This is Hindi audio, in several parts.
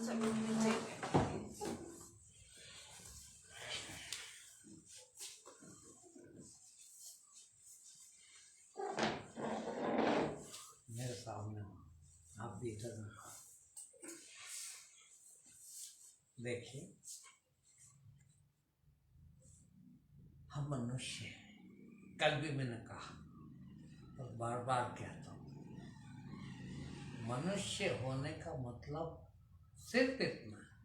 मेरे सामने आप भी इधर देखिए, हम मनुष्य हैं। कल भी मैंने कहा और बार बार कहता हूँ, मनुष्य होने का मतलब सिर्फ इतना है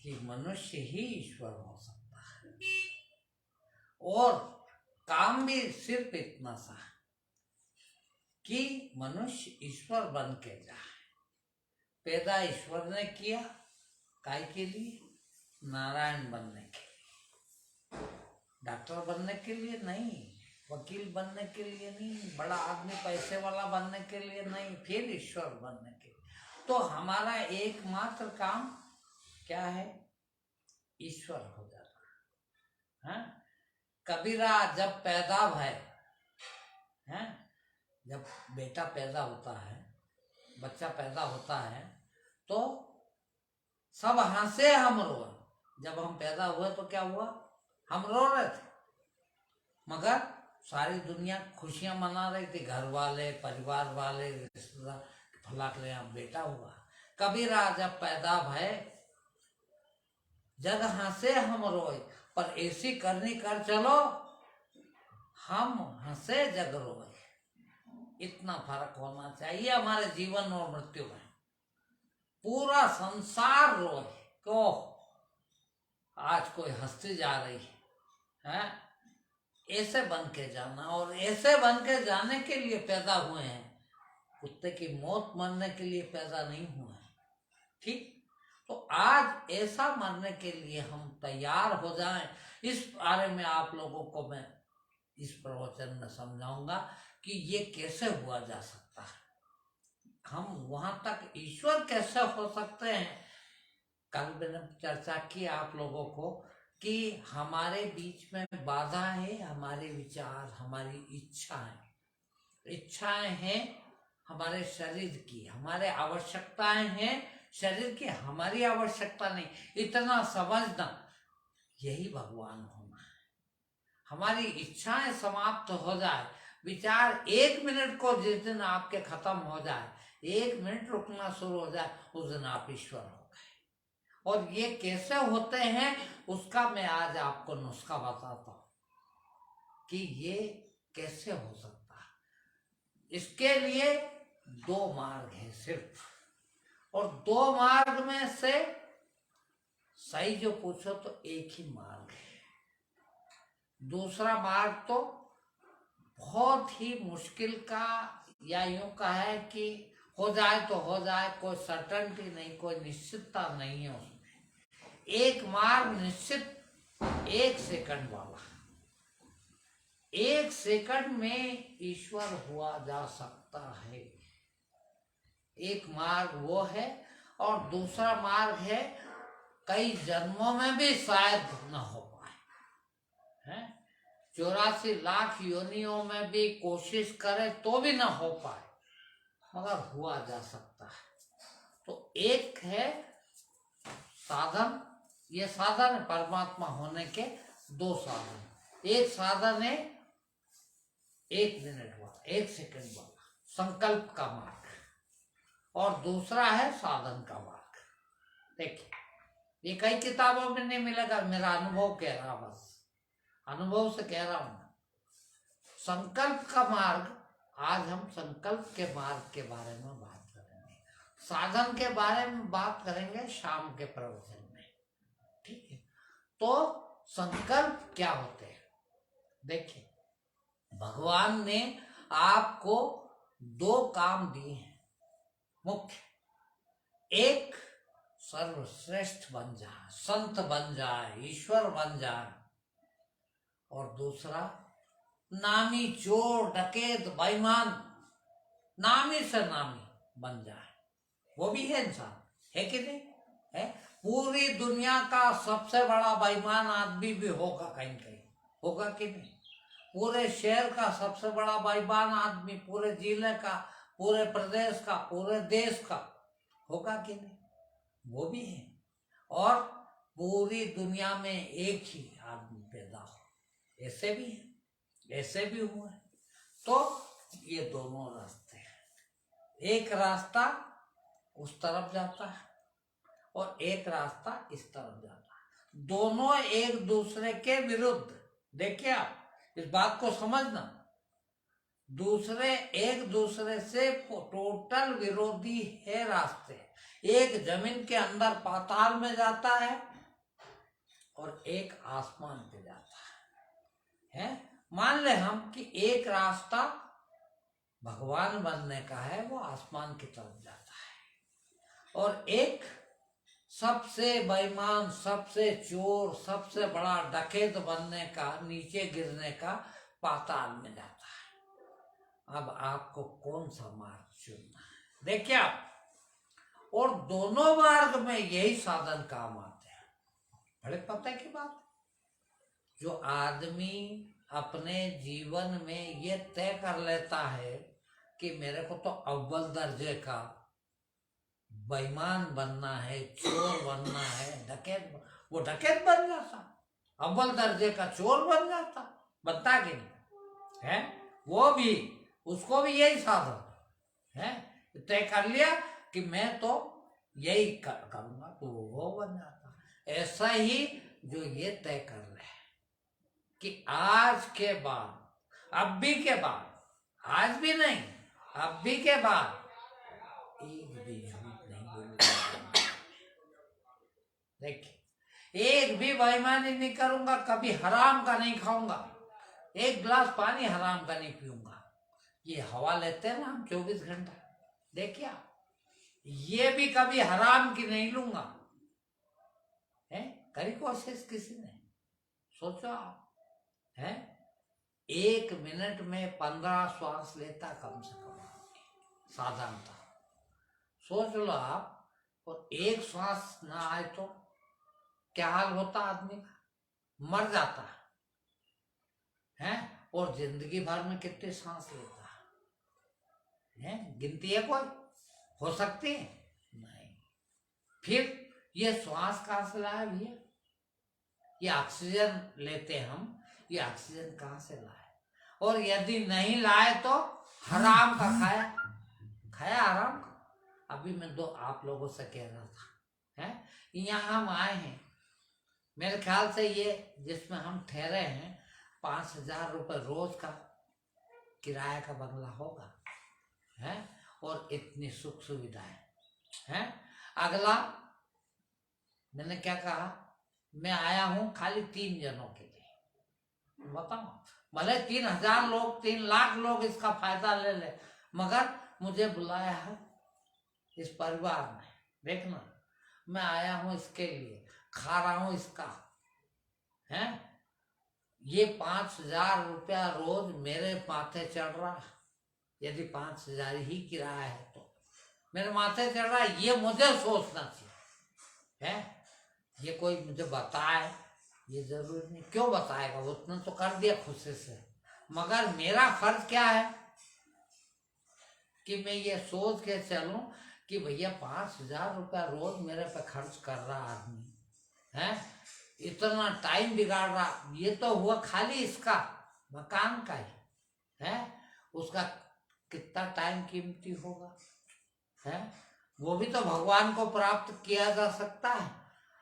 कि मनुष्य ही ईश्वर हो सकता है, और काम भी सिर्फ इतना सा है कि मनुष्य ईश्वर बन के जाए। पैदा ईश्वर ने किया, काय के लिए? नारायण बनने के लिए, डॉक्टर बनने के लिए नहीं, वकील बनने के लिए नहीं, बड़ा आदमी पैसे वाला बनने के लिए नहीं, फिर ईश्वर बनने के लिए। तो हमारा एकमात्र काम क्या है? ईश्वर हो जाना है। कबीरा जब पैदा भय है, जब बेटा पैदा होता है, बच्चा पैदा होता है, तो सब हंसे, हम रोए। जब हम पैदा हुए तो क्या हुआ? हम रो रहे थे, मगर सारी दुनिया खुशियां मना रही थी, घर वाले, परिवार वाले, रिश्तेदार, फला के यहाँ बेटा हुआ। कबीरा जब पैदा भय, जग हंसे हम रोए, पर ऐसी करनी कर चलो, हम हंसे जग रोए। इतना फर्क होना चाहिए हमारे जीवन और मृत्यु में। पूरा संसार रोए क्यों? आज कोई हंसती जा रही है। ऐसे बन के जाना, और ऐसे बन के जाने के लिए पैदा हुए हैं। कुत्ते की मौत मरने के लिए पैदा नहीं हुए हैं, ठीक? तो आज ऐसा मरने के लिए हम तैयार हो जाएं। इस बारे में आप लोगों को मैं इस प्रवचन में समझाऊंगा कि ये कैसे हुआ जा सकता है, हम वहां तक ईश्वर कैसे हो सकते हैं। कल मैंने चर्चा की आप लोगों को कि हमारे बीच में बाधा है हमारे विचार, हमारी इच्छाएं हैं हमारे शरीर की, हमारे आवश्यकताएं हैं शरीर की, हमारी आवश्यकता नहीं। इतना समझना, यही भगवान होना है। हमारी इच्छाएं समाप्त हो जाए, विचार 1 मिनट को जिस दिन आपके खत्म हो जाए, 1 मिनट रुकना शुरू हो जाए, उस दिन आप ईश्वर हो गए। और ये कैसे होते हैं उसका मैं आज आपको नुस्खा बताता हूं कि ये कैसे हो सकता है। इसके लिए 2 मार्ग है सिर्फ, और 2 मार्ग में से सही जो पूछो तो एक ही मार्ग है। दूसरा मार्ग तो बहुत ही मुश्किल का, या यूं का है कि हो जाए तो हो जाए, कोई सर्टेनिटी नहीं, कोई निश्चितता नहीं है उसमें। एक मार्ग निश्चित 1 सेकंड वाला, 1 सेकंड में ईश्वर हुआ जा सकता है। एक मार्ग वो है, और दूसरा मार्ग है कई जन्मों में भी शायद न हो पाए, है 84 लाख योनियों में भी कोशिश करे तो भी न हो पाए, मगर हुआ जा सकता है। तो एक है साधन, ये साधन है परमात्मा होने के 2 साधन। एक साधन है 1 मिनट वाला, 1 सेकंड वाला संकल्प का मार्ग, और दूसरा है साधन का मार्ग। देखिए, ये कई किताबों में नहीं मिलेगा, मेरा अनुभव कह रहा, बस अनुभव से कह रहा हूं। संकल्प का मार्ग, आज हम संकल्प के मार्ग के बारे में बात करेंगे, साधन के बारे में बात करेंगे शाम के प्रवचन में, ठीक है? तो संकल्प क्या होते हैं? देखिए, भगवान ने आपको 2 काम दिए हैं मुख्य। एक, सर्वश्रेष्ठ बन जाए, संत बन जाए, ईश्वर बन जाए, और दूसरा नामी चोर डकैत बेईमान, नामी से नामी बन जाए। वो भी है इंसान, है कि नहीं है? पूरी दुनिया का सबसे बड़ा बेईमान आदमी भी होगा कहीं कहीं, होगा कि नहीं? पूरे शहर का सबसे बड़ा बेईमान आदमी, पूरे जिले का, पूरे प्रदेश का, पूरे देश का होगा कि नहीं? वो भी है, और पूरी दुनिया में एक ही आदमी पैदा हो, ऐसे भी है, ऐसे भी हुए। तो ये दोनों रास्ते हैं, एक रास्ता उस तरफ जाता है और एक रास्ता इस तरफ जाता है, दोनों एक दूसरे के विरुद्ध। देखिए आप इस बात को समझना, दूसरे एक दूसरे से टोटल विरोधी है रास्ते। एक जमीन के अंदर पाताल में जाता है और एक आसमान पे जाता है। मान ले हम कि एक रास्ता भगवान बनने का है, वो आसमान की तरफ जाता है, और एक सबसे बेईमान, सबसे चोर, सबसे बड़ा डकैत बनने का, नीचे गिरने का, पाताल में जाता है। अब आपको कौन सा मार्ग चुनना है? देखिए आप, और दोनों मार्ग में यही साधन काम आते हैं। बड़े पते की बात, जो आदमी अपने जीवन में ये तय कर लेता है कि मेरे को तो अव्वल दर्जे का बेईमान बनना है, चोर बनना है, डकैत, वो डकैत बन जाता, अव्वल दर्जे का चोर बन जाता, बनता कि नहीं है? वो भी, उसको भी यही साधन है, तय कर लिया कि मैं तो यही करूंगा, तो वो बन जाता। ऐसा ही जो ये तय कर रहे हैं कि आज के बाद, अब भी के बाद, आज भी नहीं, अब भी के बाद एक भी झूठ नहीं बोलूंगा। देखिए, एक भी बेईमानी नहीं करूंगा, कभी हराम का नहीं खाऊंगा, एक गिलास पानी हराम का नहीं पीऊंगा। ये हवा लेते हैं ना हम 24 घंटा, देखिए ये भी कभी हराम की नहीं लूंगा। है करी कोशिश किसी ने? सोचो आप, है 1 मिनट में 15 श्वास लेता कम से कम साधारणता, सोच लो आप। और एक श्वास ना आए तो क्या हाल होता आदमी का? मर जाता है। और जिंदगी भर में कितने सांस लेता है? गिनती है कोई? हो सकती है? नहीं। फिर ये श्वास कहाँ से लाया भैया? ये ऑक्सीजन लेते हम, ये ऑक्सीजन कहाँ से लाए? और यदि नहीं लाए तो हराम का खाया हराम का। अभी मैं आप लोगों से कह रहा था, है यहाँ हम आए हैं, मेरे ख्याल से ये जिसमें हम ठहरे हैं 5,000 रुपये रोज का किराया का बंगला होगा, है, और इतनी सुख सुविधाएं हैं। अगला मैंने क्या कहा, मैं आया हूं खाली 3 जनों के लिए। बताओ, भले 3,000 लोग, 3 लाख लोग इसका फायदा ले ले, मगर मुझे बुलाया है इस परिवार में। देखना, मैं आया हूं इसके लिए, खा रहा हूं इसका, है। ये 5,000 रुपया रोज मेरे माथे चढ़ रहा, यदि 5,000 ही किराया है तो मेरे माथे चढ़ रहा है। ये मुझे सोचना चाहिए, है। ये कोई मुझे बताए, ये जरूरी नहीं, क्यों बताएगा, वो उतना तो कर दिया खुशी से, मगर मेरा फर्ज क्या है कि मैं ये सोच के चलूं कि भैया 5,000 रुपया रोज मेरे पे खर्च कर रहा आदमी, है, इतना टाइम बिगाड़ रहा। ये तो हुआ खाली इसका मकान का ही, है, उसका कितना टाइम कीमती होगा, है। वो भी तो भगवान को प्राप्त किया जा सकता है।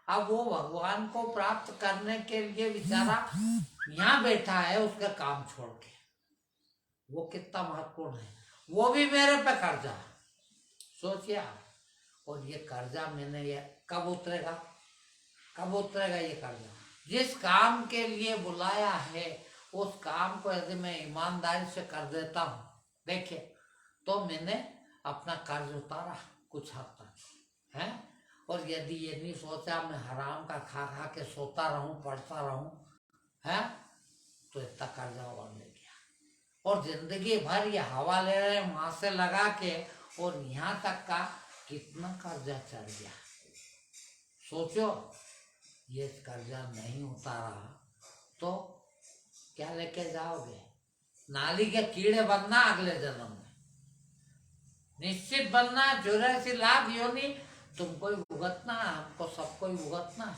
अब वो भगवान को प्राप्त करने के लिए बेचारा यहाँ बैठा है, उसका काम छोड़ के, वो कितना महत्वपूर्ण है। वो भी मेरे पे कर्जा है, सोचिए आप। और ये कर्जा मैंने, ये कब उतरेगा, कब उतरेगा ये कर्जा? जिस काम के लिए बुलाया है उस काम को यदि मैं ईमानदारी से कर देता हूँ, देखिए, तो मैंने अपना कर्ज उतारा कुछ हद तक, है। और यदि ये नहीं सोचा मैं हराम का खा खा के सोता रहूं, पढ़ता रहूं, है, तो इतना कर्जा और ले गया। और जिंदगी भर ये हवा ले रहे हैं वहां से लगा के, और यहाँ तक का कितना कर्जा चढ़ गया। सोचो, ये कर्जा नहीं उतारा तो क्या लेके जाओगे? नाली के कीड़े बनना अगले जन्म में, निश्चित बनना। 84 लाख योनि तुमको भुगतना है, हमको सबको ही भुगतना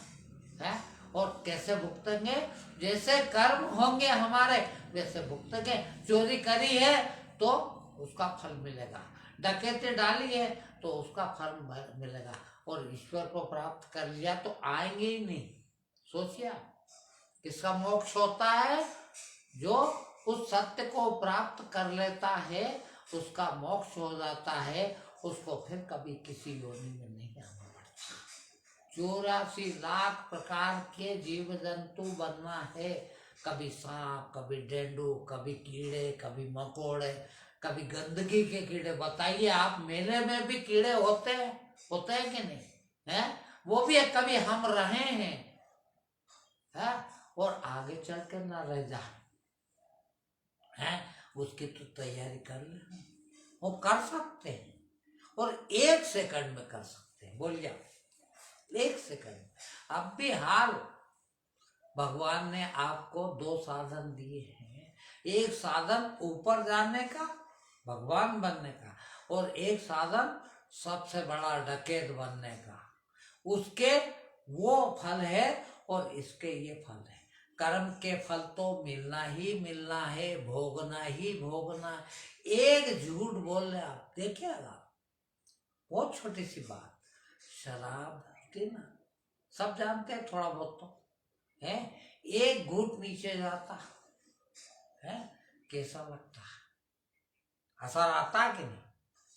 है। और कैसे भुगतेंगे? जैसे कर्म होंगे हमारे वैसे भुगतेंगे। चोरी करी है तो उसका फल मिलेगा, डकैती डाली है तो उसका फल मिलेगा। और ईश्वर को प्राप्त कर लिया तो आएंगे ही नहीं। सोचिए, किसका मोक्ष होता है? जो उस सत्य को प्राप्त कर लेता है उसका मोक्ष हो जाता है, उसको फिर कभी किसी योनि में नहीं आना पड़ता। 84 लाख प्रकार के जीव जंतु बनना है, कभी सांप, कभी डेंडू, कभी कीड़े, कभी मकोड़े, कभी गंदगी के कीड़े। बताइए आप, मेले में भी कीड़े होते हैं कि नहीं? है वो भी कभी हम रहे हैं, है? और आगे चल कर ना रह जाए, है? उसकी तो तैयारी कर लेना, वो कर सकते हैं और 1 सेकंड में कर सकते हैं। बोलिए, 1 सेकंड। अब भी हाल भगवान ने आपको 2 साधन दिए हैं। एक साधन ऊपर जाने का, भगवान बनने का, और एक साधन सबसे बड़ा डकैत बनने का। उसके वो फल है और इसके ये फल है। कर्म के फल तो मिलना ही मिलना है, भोगना ही भोगना है। एक झूठ बोल रहे आप, देखिएगा, बहुत छोटी सी बात, शराब की ना, सब जानते हैं थोड़ा बहुत तो है, एक घूंट नीचे जाता है कैसा लगता है? असर आता है कि नहीं?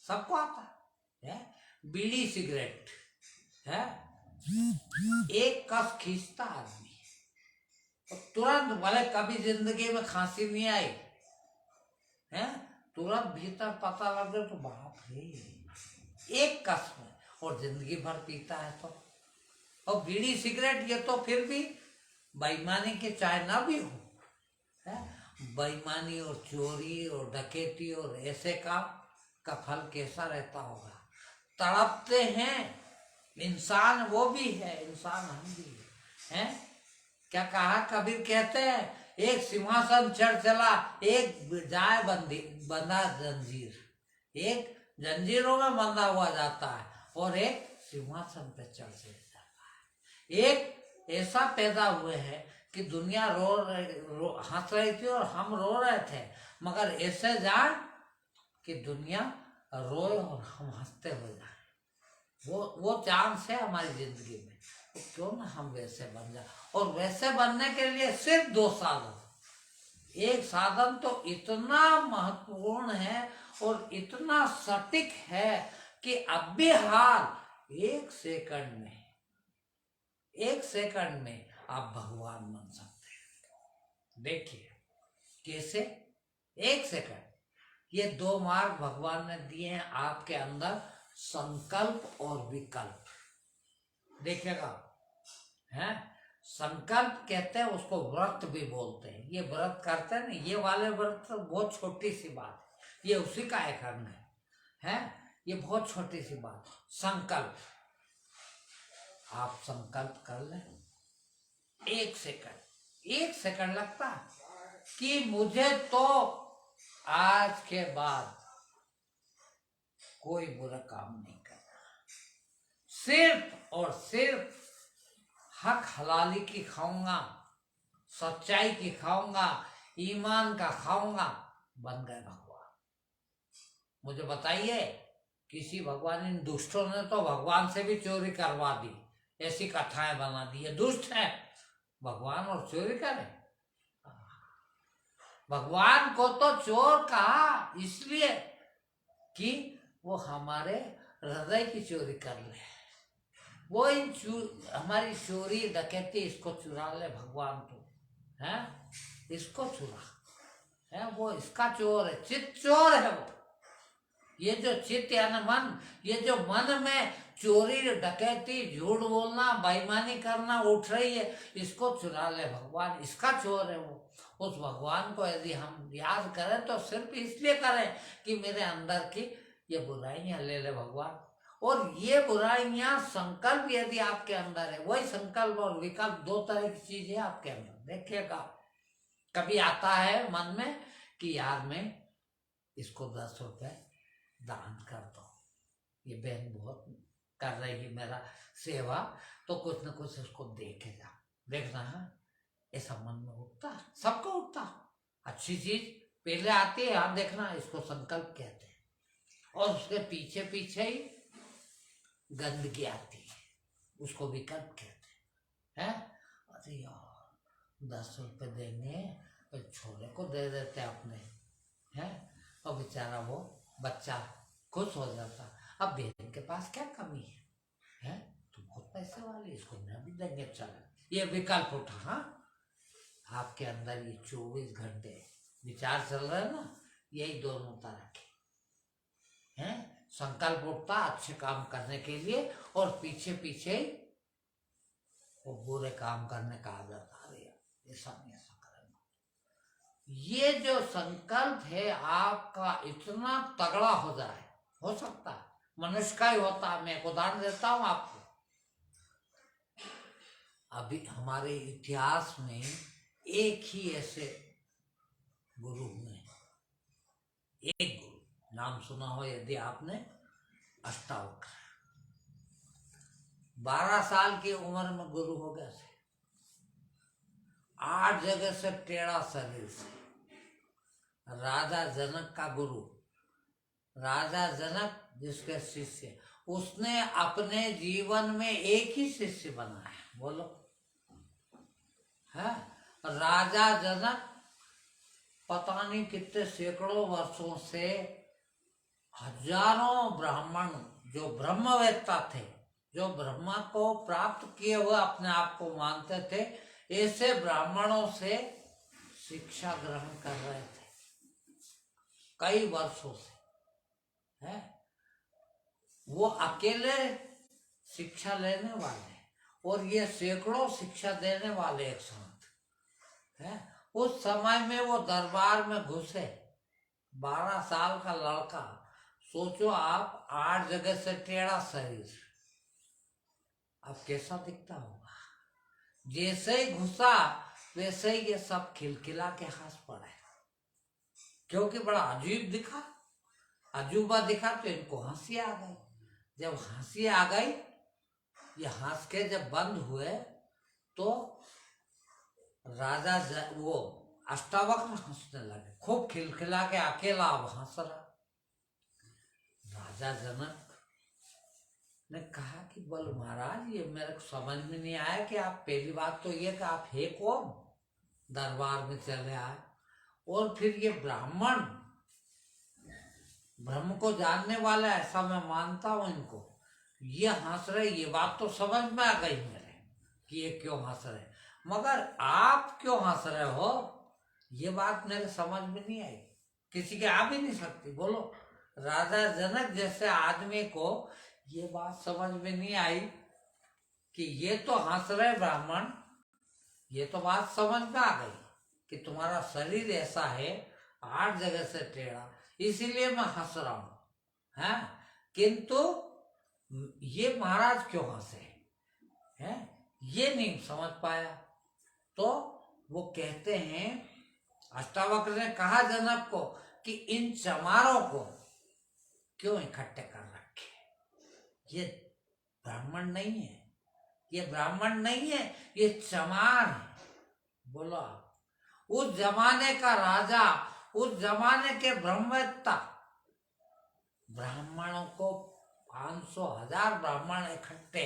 सबको आता है। बीड़ी सिगरेट है, एक कस खींचता आदमी तो तुरंत, भले कभी जिंदगी में खांसी नहीं आई है, तुरंत भीतर पता लग गया तो बाप रे, एक कस में, और जिंदगी भर पीता है तो। और बीड़ी सिगरेट ये तो फिर भी बेईमानी के चाहे ना भी हो, है? बेईमानी और चोरी और डकैती और ऐसे काम का फल कैसा रहता होगा? तड़पते हैं इंसान, वो भी है इंसान, हम भी हैं। क्या कहा कबीर, कहते हैं, एक सिंहासन चढ़ चला, एक जाए बंधा जंजीर। एक जंजीरों में बंधा हुआ जाता है और एक सिंहासन पे चढ़ जाता है। एक ऐसा पैदा हुए हैं कि दुनिया हंस रही थी और हम रो रहे थे, मगर ऐसे जाए कि दुनिया रोए और हम हंसते हो जाए। वो चांस है हमारी जिंदगी में, तो क्यों ना हम वैसे बन जाए। और वैसे बनने के लिए सिर्फ 2 साधन। एक साधन तो इतना महत्वपूर्ण है और इतना सटीक है कि अब भी हाल 1 सेकंड में आप भगवान बन सकते हैं। देखिए कैसे, 1 सेकंड। ये 2 मार्ग भगवान ने दिए हैं आपके अंदर, संकल्प और विकल्प। देखिएगा, है संकल्प कहते हैं उसको, व्रत भी बोलते हैं। ये व्रत करते हैं ना, ये वाले व्रत तो बहुत छोटी सी बात है, ये उसी का एक अंग है, ये बहुत छोटी सी बात। संकल्प, आप संकल्प कर लें, 1 सेकंड लगता है कि मुझे तो आज के बाद कोई बुरा काम नहीं करना, सिर्फ और सिर्फ हक हलाली की खाऊंगा, सच्चाई की खाऊंगा, ईमान का खाऊंगा। बन गए भगवान। मुझे बताइए, किसी भगवान, इन दुष्टों ने तो भगवान से भी चोरी करवा दी, ऐसी कथाएं बना दी। ये दुष्ट है भगवान और चोरी करे। भगवान को तो चोर कहा इसलिए कि वो हमारे हृदय की चोरी कर ले, वो हमारी चोरी डकैती इसको चुरा ले भगवान, तो है इसको चुरा है, वो इसका चोर है, चित्त चोर है वो। ये जो चित्त यानी मन, ये जो मन में चोरी डकैती झूठ बोलना बेईमानी करना उठ रही है, इसको चुरा ले भगवान, इसका चोर है वो। उस भगवान को यदि हम याद करें तो सिर्फ इसलिए करें कि मेरे अंदर की ये बुराइयां ले ले भगवान। और ये बुराइयां संकल्प यदि आपके अंदर है, वही संकल्प और विकल्प 2 तरह की चीज है आपके अंदर। देखिएगा, कभी आता है मन में कि यार मैं इसको 10 रुपए दान कर दो, ये बहन बहुत कर रही है मेरा सेवा, तो कुछ न कुछ उसको देखे जा, देखना है, ऐसा मन में उठता, सबको उठता। अच्छी चीज पहले आती है, यहाँ देखना, इसको संकल्प कहते हैं, और उसके पीछे पीछे ही गंदगी आती है, उसको विकल्प कहते हैं। अरे यार 10 रुपए देंगे तो छोले को दे देते अपने, हैं, और बेचारा वो बच्चा खुश हो जाता। अब बहन के पास क्या कमी है, तो बहुत पैसे वाली, इसको न भी देंगे, चलो, ये विकल्प उठा। हाँ, आपके अंदर ये 24 घंटे विचार चल रहे हैं ना, यही दोनों तरह के हैं। संकल्प उठता अच्छे काम करने के लिए, और पीछे पीछे वो बुरे काम करने का आदत आ रही है, ऐसा नहीं, ऐसा करेंगे। ये जो संकल्प है आपका इतना तगड़ा हो जाए, हो सकता है मनुष्य का ही होता है। मैं एक उदाहरण देता हूं आपको। अभी हमारे इतिहास में एक ही ऐसे गुरु हुए, एक गुरु, नाम सुना हो यदि आपने, अष्टावक्र। 12 साल की उम्र में गुरु हो गए थे, 8 जगह से टेढ़ा शरीर से। राजा जनक का गुरु, राजा जनक जिसके शिष्य, उसने अपने जीवन में एक ही शिष्य बनाया, बोलो, है। राजा जनक पता नहीं कितने सैकड़ों वर्षों से हजारों ब्राह्मण जो ब्रह्मवेत्ता थे, जो ब्रह्मा को प्राप्त किए हुए अपने आप को मानते थे, ऐसे ब्राह्मणों से शिक्षा ग्रहण कर रहे थे कई वर्षों से, है। वो अकेले शिक्षा लेने वाले, और ये सैकड़ों शिक्षा देने वाले एक साथ, है। उस समय में वो दरबार में घुसे, 12 साल का लड़का, सोचो आप, 8 जगह से टेढ़ा शरीर, अब कैसा दिखता होगा। जैसे ही घुसा वैसे ही ये सब खिलखिला के हंस पड़े, क्योंकि बड़ा अजीब दिखा, अजूबा दिखा, तो इनको हंसी आ गई। जब हंसी आ गई, ये हंस के जब बंद हुए, तो राजा वो अष्टावक्र हंसने लगे, खूब खिलखिला के, अकेला अब हंस रहा। राजा जनक ने कहा कि बोल महाराज, ये मेरे को समझ में नहीं आया कि आप, पहली बात तो ये कि आप है कौन, दरबार में चले आए, और फिर ये ब्राह्मण ब्रह्म को जानने वाला, ऐसा मैं मानता हूं इनको, ये हंस रहे, ये बात तो समझ में आ गई मेरे कि ये क्यों हंस रहे, मगर आप क्यों हंस रहे हो, ये बात मेरे समझ में नहीं आई, किसी के आ भी नहीं सकती। बोलो, राजा जनक जैसे आदमी को ये बात समझ में नहीं आई कि ये तो हंस रहे ब्राह्मण, ये तो बात समझ में आ गई कि तुम्हारा शरीर ऐसा है, 8 जगह से टेढ़ा, इसीलिए मैं हंस रहा हूं, है। किंतु ये महाराज क्यों हंसे, हैं, ये नहीं समझ पाया। तो वो कहते हैं, अष्टावक्र ने कहा जनक को कि इन चमारों को क्यों इकट्ठे कर रखे, ये ब्राह्मण नहीं है, ये ब्राह्मण नहीं है, ये चमार है। बोलो आप, उस जमाने का राजा, उस जमाने के ब्रह्मवेत्ता, ब्राह्मणों को 500,000 ब्राह्मण इकट्ठे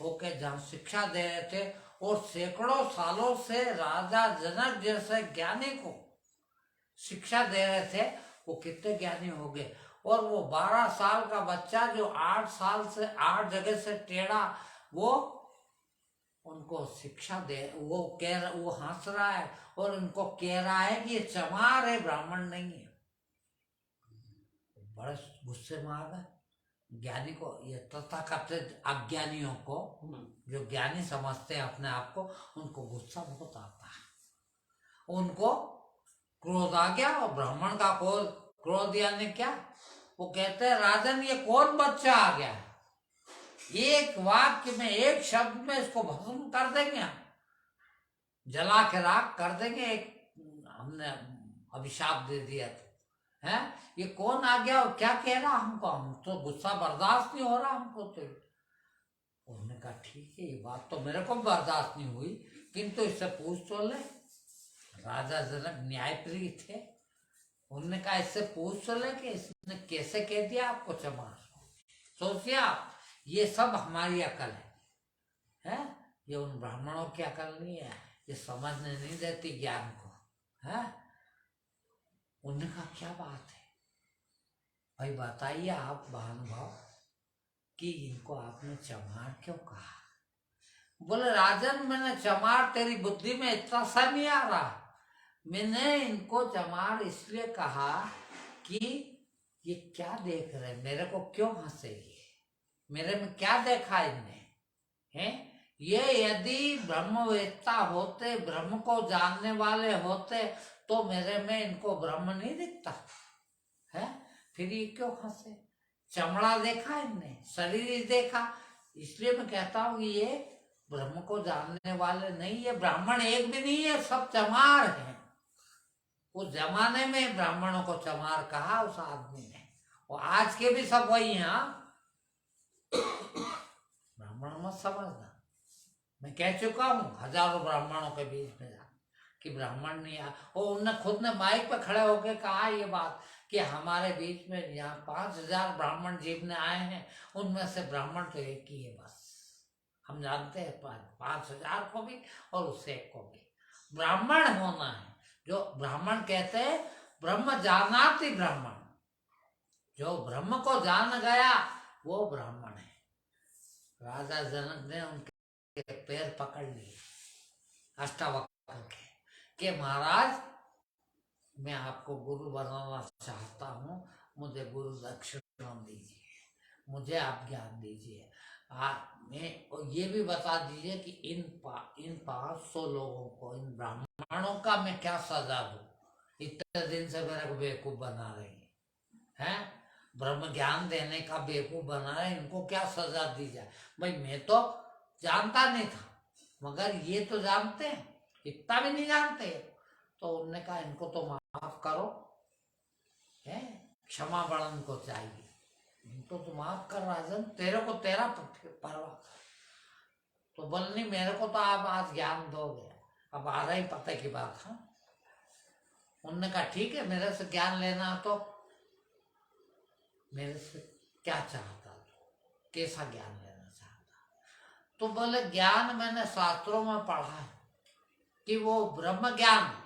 होके जहाँ शिक्षा दे रहे थे, और सैकड़ों सालों से राजा जनक जैसे ज्ञानी को शिक्षा दे रहे थे, वो कितने ज्ञानी हो गए। और वो 12 साल का बच्चा जो 8 साल से 8 जगह से टेढ़ा, वो उनको शिक्षा दे, वो हंस रहा है और उनको कह रहा है कि ये चमार है, ब्राह्मण नहीं है। बड़े गुस्से में आ गए ज्ञानी को, ये तथाकथित अज्ञानियों को, जो ज्ञानी समझते हैं अपने आप को, उनको गुस्सा बहुत आता है, उनको क्रोध आ गया। और ब्राह्मण का क्रोध यानी क्या, वो कहते हैं राजन ये कौन बच्चा आ गया है, एक वाक्य में, एक शब्द में इसको भस्म कर देंगे, हम जला के राख कर देंगे, एक हमने अभिशाप दे दिया तो, है। ये कौन आ गया और क्या कह रहा हमको, हम तो गुस्सा बर्दाश्त नहीं हो रहा हमको, तो उन्होंने कहा ठीक है, ये बात तो मेरे को बर्दाश्त नहीं हुई, किंतु इससे पूछ तो ले। राजा जनक न्यायप्रिय थे, उन्होंने कहा इससे पूछ तो ले कि इसने कैसे कह दिया आपको चमार। सोचिए आप, ये सब हमारी अकल है? ये उन ब्राह्मणों की अकल नहीं है, ये समझने नहीं देती ज्ञान को, है? उन्होंने कहा क्या बात है भाई, बताइए आप महानुभाव कि इनको आपने चमार क्यों कहा? बोले राजन, मैंने चमार तेरी बुद्धि में इतना सा नहीं आ रहा, मैंने इनको चमार इसलिए कहा कि ये क्या देख रहे, मेरे को क्यों हंसेगी, मेरे में क्या देखा इनने, हैं? ये यदि ब्रह्मवेत्ता होते, ब्रह्म को जानने वाले होते, तो मेरे में इनको ब्रह्म नहीं दिखता है, फिर ये क्यों हंसे? चमड़ा देखा इनने, शरीर देखा, इसलिए मैं कहता हूँ कि ये ब्रह्म को जानने वाले नहीं, ये ब्राह्मण एक भी नहीं है, सब चमार हैं। उस जमाने में ब्राह्मणों को चमार कहा उस आदमी ने, और आज के भी सब वही हैं। ब्राह्मण मत समझना, मैं कह चुका हूँ हजारों ब्राह्मणों के बीच में कि ब्राह्मण नहीं आ, और उनने खुद ने माइक पे खड़े होकर कहा ये बात कि हमारे बीच में यहाँ 5000 ब्राह्मण जीवने आए हैं, उनमें से ब्राह्मण तो एक ही है बस। हम जानते हैं 5000 को भी और उससे एक को भी ब्राह्मण होना है। जो ब्राह्मण कहते हैं ब्रह्म जानाति ब्राह्मण, जो ब्रह्म को जान गया वो ब्राह्मण है। राजा जनक ने उनके पैर पकड़ लिए अष्टावक्र के कि महाराज, मैं आपको गुरु बनाना चाहता हूँ, मुझे गुरु दक्षिणा दीजिए, मुझे आप ज्ञान दीजिए। मैं ये भी बता दीजिए कि इन 500 लोगों को, इन ब्राह्मणों का मैं क्या सजा दूं, इतने दिन से मेरे को बेवकूफ बना रही हैं, ब्रह्म ज्ञान देने का बेवकूफ बना रहे, इनको क्या सजा दी जाए? भाई मैं तो जानता नहीं था, मगर ये तो जानते हैं, इतना भी नहीं जानते। तो उन्होंने कहा इनको तो माफ करो, है क्षमा बड़न को चाहिए, इनको तो माफ कर राजन, तेरे को तेरा परवाह। तो बोल नहीं, मेरे को तो आप आज ज्ञान दोगे, अब आ रही पता की बात है। उन्होंने कहा ठीक है, मेरे से ज्ञान लेना तो मेरे से क्या चाहता, कैसा ज्ञान लेना चाहता? तो बोले ज्ञान मैंने शास्त्रों में पढ़ा है कि वो ब्रह्म ज्ञान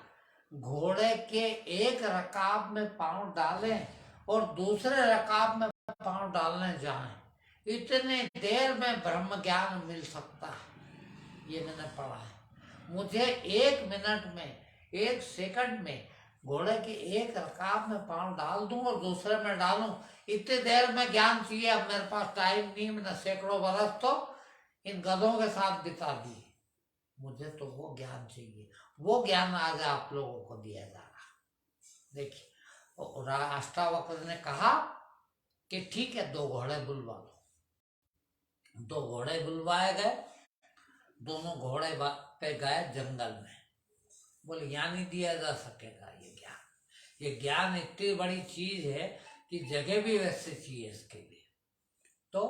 घोड़े के एक रकाब में पांव डालें और दूसरे रकाब में पांव डालने जाएं, इतने देर में ब्रह्म ज्ञान मिल सकता है, ये मैंने पढ़ा है। मुझे 1 मिनट में, 1 सेकंड में घोड़े के एक रकाब में पांव डाल दूं और दूसरे में डालूं, इतनी देर में ज्ञान चाहिए। अब मेरे पास टाइम नहीं, मैंने सैकड़ों बरस तो इन गधों के साथ बिता दिए, मुझे तो वो ज्ञान चाहिए। वो ज्ञान आज आप लोगों को दिया जा रहा। देखिए, अष्टावक्र ने कहा कि ठीक है, 2 घोड़े बुलवा लो। 2 घोड़े बुलवाए गए, दोनों घोड़े पे गए जंगल में। बोले यहाँ नहीं दिया जा सकेगा ये ज्ञान, ये ज्ञान इतनी बड़ी चीज है कि जगह भी वैसे चाहिए इसके लिए। तो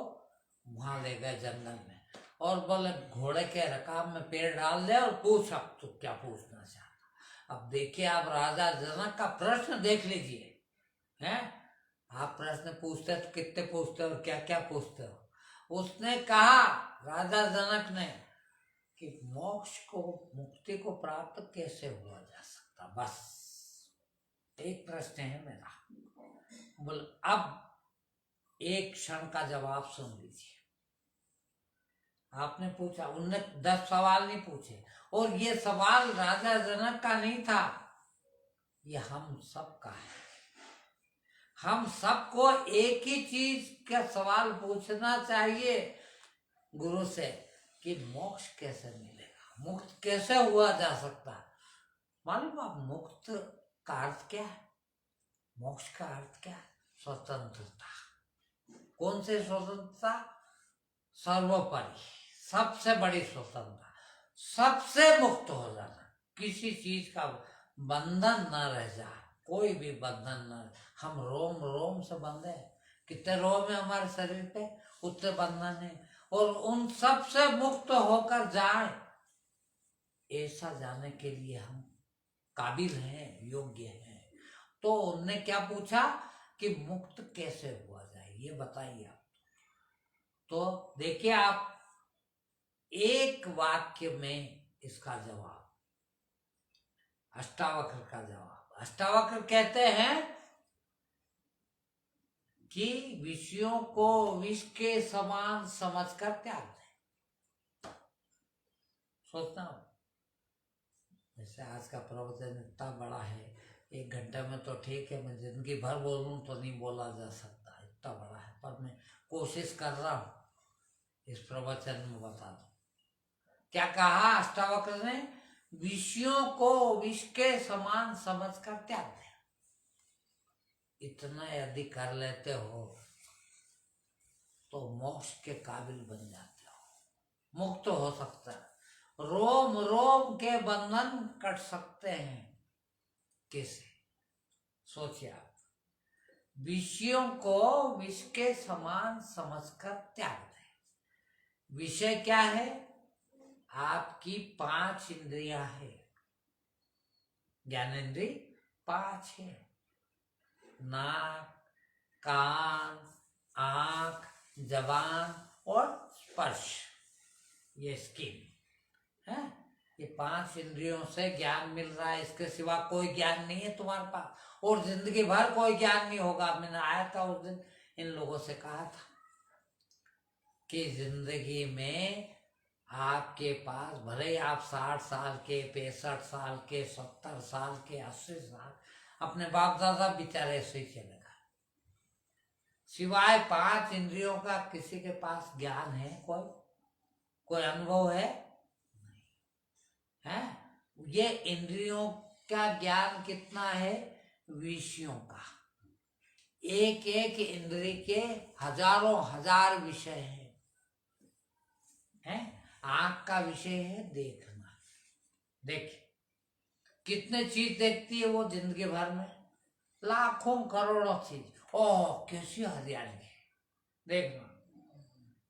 वहां ले गए जंगल में और बोले घोड़े के रकाब में पैर डाल दे और पूछ अब तू क्या पूछना चाहता। अब देखिए, आप राजा जनक का प्रश्न देख लीजिए, हैं? आप प्रश्न पूछते तो कितने पूछते हो, क्या क्या पूछते हो। उसने कहा, राजा जनक ने, कि मोक्ष को, मुक्ति को प्राप्त कैसे हुआ जा सकता, बस एक प्रश्न है मेरा। बोल अब एक क्षण का जवाब सुन लीजिए। आपने पूछा, उनने 10 सवाल नहीं पूछे, और ये सवाल राजा जनक का नहीं था, ये हम सब का है। हम सबको एक ही चीज का सवाल पूछना चाहिए गुरु से कि मोक्ष कैसे मिलेगा, मुक्त कैसे हुआ जा सकता। मालूम आप मुक्त का अर्थ क्या है? मोक्ष का अर्थ क्या है? स्वतंत्रता। कौन से स्वतंत्रता? सर्वोपरि, सबसे बड़ी स्वतंत्रता, सबसे मुक्त हो जाना, किसी चीज का बंधन न रह जाए, कोई भी बंधन न। हम रोम रोम से बंधे, कितने रोम है हमारे शरीर पे? उतने बंधन है, और उन सब से मुक्त होकर जाए, ऐसा जाने के लिए हम काबिल हैं, योग्य हैं। तो उनने क्या पूछा कि मुक्त कैसे हुआ जाए, ये बताइए आप। तो देखिए आप, एक वाक्य में इसका जवाब, अष्टावक्र का जवाब। अष्टावक्र कहते हैं कि विषयों को विष के समान समझकर त्याग दें। सोचना, जैसे आज का प्रवचन इतना बड़ा है, 1 घंटे में तो ठीक है, मैं जिंदगी भर बोलूं तो नहीं बोला जा सकता, इतना बड़ा है, पर मैं कोशिश कर रहा हूं इस प्रवचन में बता दूं। क्या कहा अष्टावक्र ने? विषयों को विष के समान समझकर त्याग दें। इतना यदि कर लेते हो तो मोक्ष के काबिल बन जाते हो, मुक्त हो सकता है, रोम रोम के बंधन कट सकते हैं। कैसे? सोचिए आप, विषयों को विष के समान समझकर त्याग दें। विषय क्या है? आपकी 5 इंद्रियां है, ज्ञानेन्द्रिय 5 है, नाक, कान, आंख, जबान और स्पर्श, ये स्किन है। ये 5 इंद्रियों से ज्ञान मिल रहा है, इसके सिवा कोई ज्ञान नहीं है तुम्हारे पास, और जिंदगी भर कोई ज्ञान नहीं होगा। मैंने आया था उस दिन, इन लोगों से कहा था कि जिंदगी में आपके पास भले ही आप 60 साल के, 65 साल के, 70 साल के, 80 साल, अपने बाप दादा बेचारे ऐसे ही चले गए, सिवाय 5 इंद्रियों का किसी के पास ज्ञान है? कोई अनुभव है? नहीं है। ये इंद्रियों का ज्ञान कितना है? विषयों का। एक एक इंद्रिय के हजारों हजार विषय हैं। आंख का विषय है देखना, देखिए कितने चीज देखती है वो जिंदगी भर में, लाखों करोड़ों चीज। ओह कैसी हरियाली है, देखना,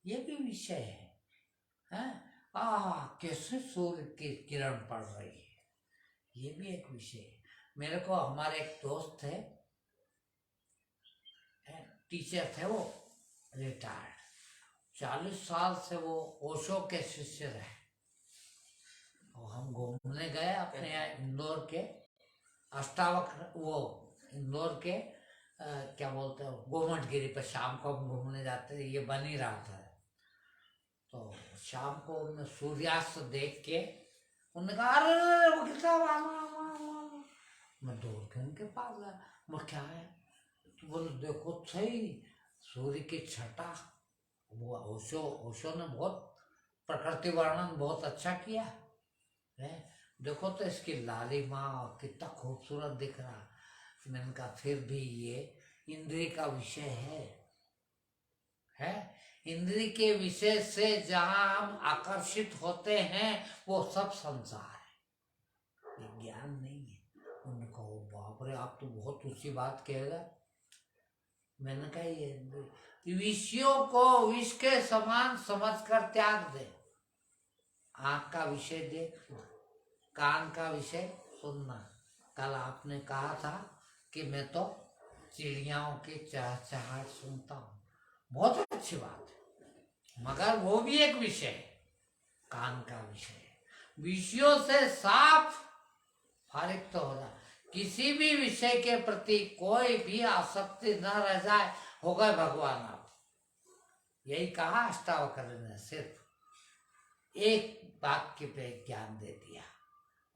ये भी विषय है। कैसे सूर्य की किरण पड़ रही है, ये भी एक विषय है। मेरे को हमारे एक दोस्त है, टीचर थे वो, रिटायर्ड, 40 साल से वो ओशो के शिष्य रहे। और हम घूमने गए अपने यहाँ इंदौर के अष्टावक्र, वो इंदौर के क्या बोलते हैं, गोमट गिरी पर शाम को हम घूमने जाते थे, ये बन ही रहा था। तो शाम को उन्होंने सूर्यास्त देख के उन्होंने कहा, अरे वो कितना, मैं दौड़ के उनके पास गया, मैं क्या है? तो बोले देखो सही, सूर्य की छटा, वो ओशो ने बहुत प्रकृति वर्णन बहुत अच्छा किया है, देखो तो इसकी लालिमा कितना खूबसूरत दिख रहा। मैंने कहा फिर भी ये इंद्रिय का विषय है। इंद्रिय के विषय से जहां हम आकर्षित होते हैं वो सब संसार है, ये ज्ञान नहीं है। उन्होंने कहा बाप रे, आप तो बहुत ऊंची बात कहेगा। मैंने कहा ये विषयों को विष के समान समझकर त्याग दे। आंख का विषय देखना, कान का विषय सुनना। कल आपने कहा था कि मैं तो चिड़ियाओं की चहचहाट सुनता हूँ, बहुत अच्छी बात है, मगर वो भी एक विषय है, कान का विषय है। विषयों से साफ फारिग तो हो जाए, किसी भी विषय के प्रति कोई भी आसक्ति न रह जाए, हो गए भगवान आप। यही कहा अष्टावक्र ने, सिर्फ एक वाक्य पे ज्ञान दे दिया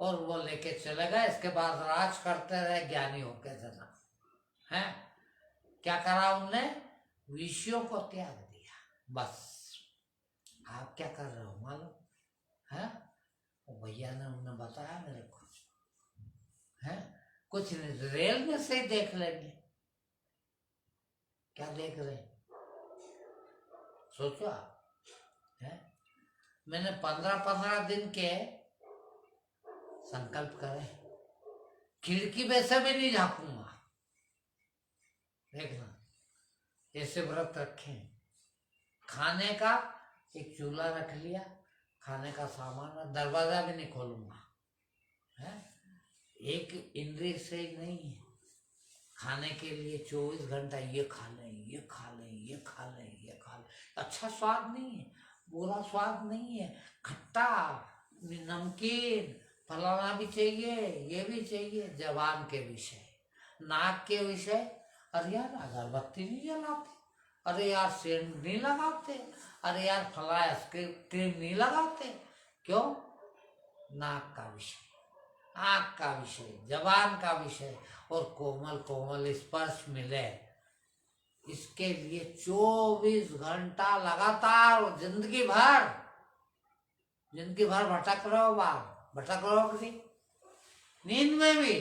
और वो लेके चले गए। इसके बाद राज करते रहे ज्ञानी होके जना है। क्या करा उनने? विषयों को त्याग दिया, बस। आप क्या कर रहे हो मालूम है? भैया ने उन्हें बताया मेरे को, है कुछ नहीं, रेल में से ही देख लेंगे। क्या देख रहे सोचो आप, है? मैंने 15-15 दिन के संकल्प करे, खिड़की में से भी नहीं झांकूंगा, देखना। ऐसे व्रत रखें, खाने का एक चूल्हा रख लिया, खाने का सामान, दरवाजा भी नहीं खोलूंगा, है। एक इंद्रिय से ही नहीं है, खाने के लिए 24 घंटा ये खा लें, ये खा लें, ये खा लें, ये खा लें। अच्छा स्वाद नहीं है, बुरा स्वाद नहीं है, खट्टा, नमकीन, फलाना भी चाहिए, ये भी चाहिए। जबान के विषय, नाक के विषय, अरे यार अगरबत्ती नहीं जलाते, अरे यार सेंट नहीं लगाते, अरे यार फलाया क्रीम नहीं लगाते, क्यों? नाक का विषय, आँख का विषय, जबान का विषय, और कोमल कोमल स्पर्श मिले, इसके लिए 24 घंटा लगातार, जिंदगी भर भटक रहे हो, भटक रहे हो कि नींद में भी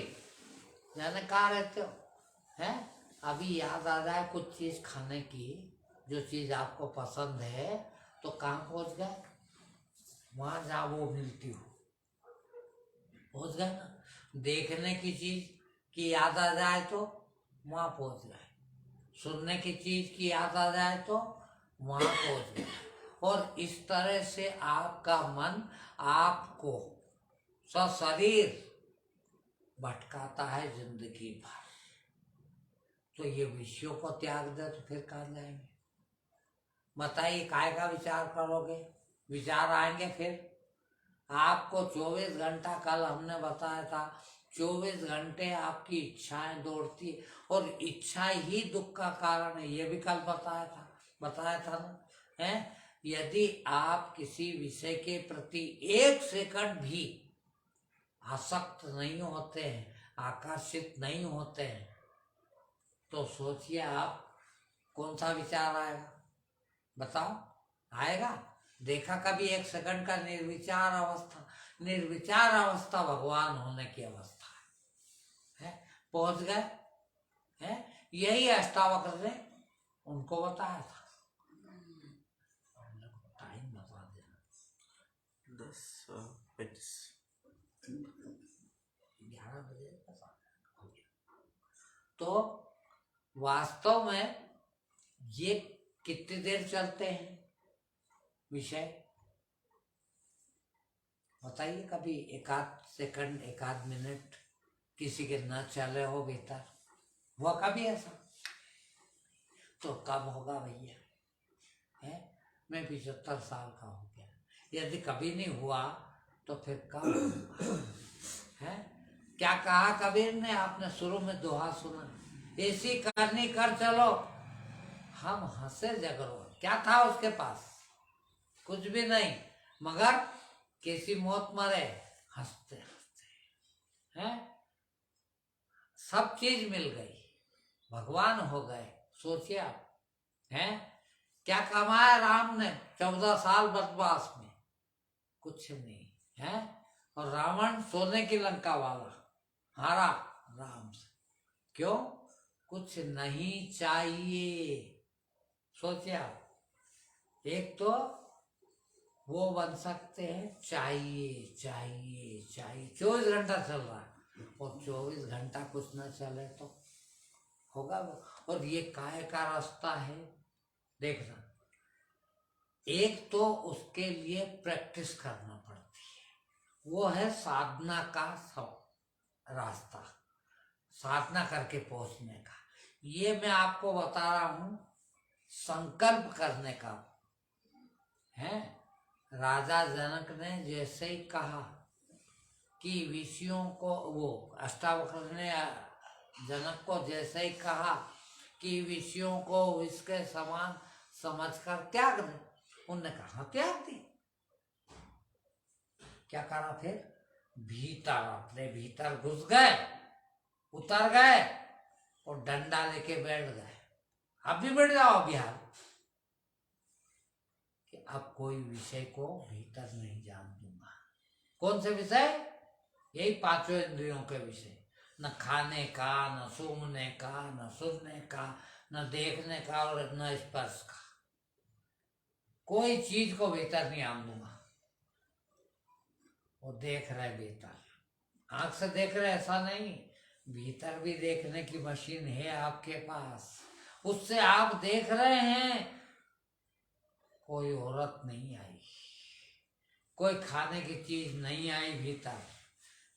जाने कहाँ रहते हो, हैं? अभी याद आ जाए कुछ चीज खाने की, जो चीज आपको पसंद है, तो कहाँ पहुंच गए? वहां जहाँ वो मिलती हो पहुंच गए ना। देखने की चीज की याद आ जाए तो वहां पहुंच गए, सुनने की चीज की याद आ जाए तो वहां पहुंच गए। और इस तरह से आपका मन आपको सशरीर भटकाता है जिंदगी भर। तो ये विषयों को त्याग दे तो फिर कहाँ जाएंगे? बताइए, काय का विचार करोगे? विचार आएंगे फिर आपको। 24 घंटा, कल हमने बताया था, 24 घंटे आपकी इच्छाएं दौड़ती, और इच्छा ही दुख का कारण है, ये भी कल बताया था ना, है। यदि आप किसी विषय के प्रति 1 सेकंड भी आसक्त नहीं होते हैं, आकर्षित नहीं होते हैं, तो सोचिए आप कौन सा विचार आएगा? बताओ, आएगा? देखा कभी 1 सेकंड का निर्विचार अवस्था? निर्विचार अवस्था भगवान होने की अवस्था है। पहुंच गए हैं। यही अष्टावक्र ने उनको बताया था। टाइम बता देना, 10:25, 11 बजे हो गया। तो वास्तव में ये कितनी देर चलते हैं विषय? बताइए, कभी 1 सेकंड, 1 मिनट किसी के न चले हो भीतर? हुआ कभी ऐसा? तो कब होगा भैया? है, मैं 75 साल का हो गया, यदि कभी नहीं हुआ तो फिर कब होगा? है, क्या कहा कबीर ने? आपने शुरू में दोहा सुना, ऐसी करनी कर चलो हम हंसे जगरो। क्या था उसके पास? कुछ भी नहीं, मगर कैसी मौत मरे? हंसते हंसते, हैं। सब चीज मिल गई, भगवान हो गए। सोचिए आप, हैं। क्या कमाया राम ने 14 साल वनवास में? कुछ नहीं, है। और रावण सोने की लंका वाला हारा राम से, क्यों? कुछ नहीं चाहिए। सोचिए आप, एक तो वो बन सकते हैं, चाहिए चाहिए चाहिए, 24 घंटा चल रहा है, और 24 घंटा कुछ ना चले तो होगा वो? और ये काय का रास्ता है? देखना, एक तो उसके लिए प्रैक्टिस करना पड़ती है, वो है साधना का सब रास्ता, साधना करके पहुंचने का। ये मैं आपको बता रहा हूं, संकल्प करने का है। राजा जनक ने जैसे ही कहा कि विषयों को, वो अष्टावक्र ने जनक को जैसे ही कहा कि विषयों को विष के समान समझकर त्याग दे, उनने कहा त्याग दी। क्या करा फिर? भीतर, अपने भीतर घुस गए, उतर गए, और डंडा लेके बैठ गए। अब भी बैठ जाओ बिहार, कि अब कोई विषय को भीतर नहीं जान दूंगा। कौन से विषय? यही 5 इंद्रियों के विषय, न खाने का, न सूंघने का, न सुनने का, न देखने का, और न स्पर्श का। कोई चीज को भीतर नहीं आन दूंगा। वो देख रहे भीतर, आंख से देख रहे ऐसा नहीं, भीतर भी देखने की मशीन है आपके पास, उससे आप देख रहे हैं। कोई औरत नहीं आई, कोई खाने की चीज नहीं आई भीतर,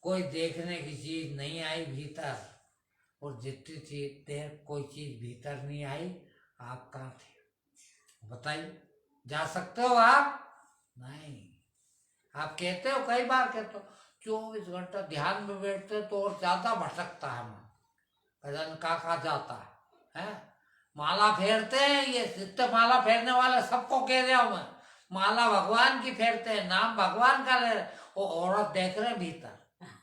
कोई देखने की चीज नहीं आई भीतर, और जितनी चीज देर कोई चीज भीतर नहीं आई, आप कहाँ थे बताइए? जा सकते हो आप? नहीं। आप कहते हो, कई बार कहते हो 24 घंटा ध्यान में बैठते तो और ज्यादा भटकता है मन, भजन कहाँ जाता है? माला फेरते हैं, ये जितने माला फेरने वाले सबको कह रहा हूं मैं, माला भगवान की फेरते हैं, नाम भगवान का ले रहे, वो औरत देख रहे भीतर,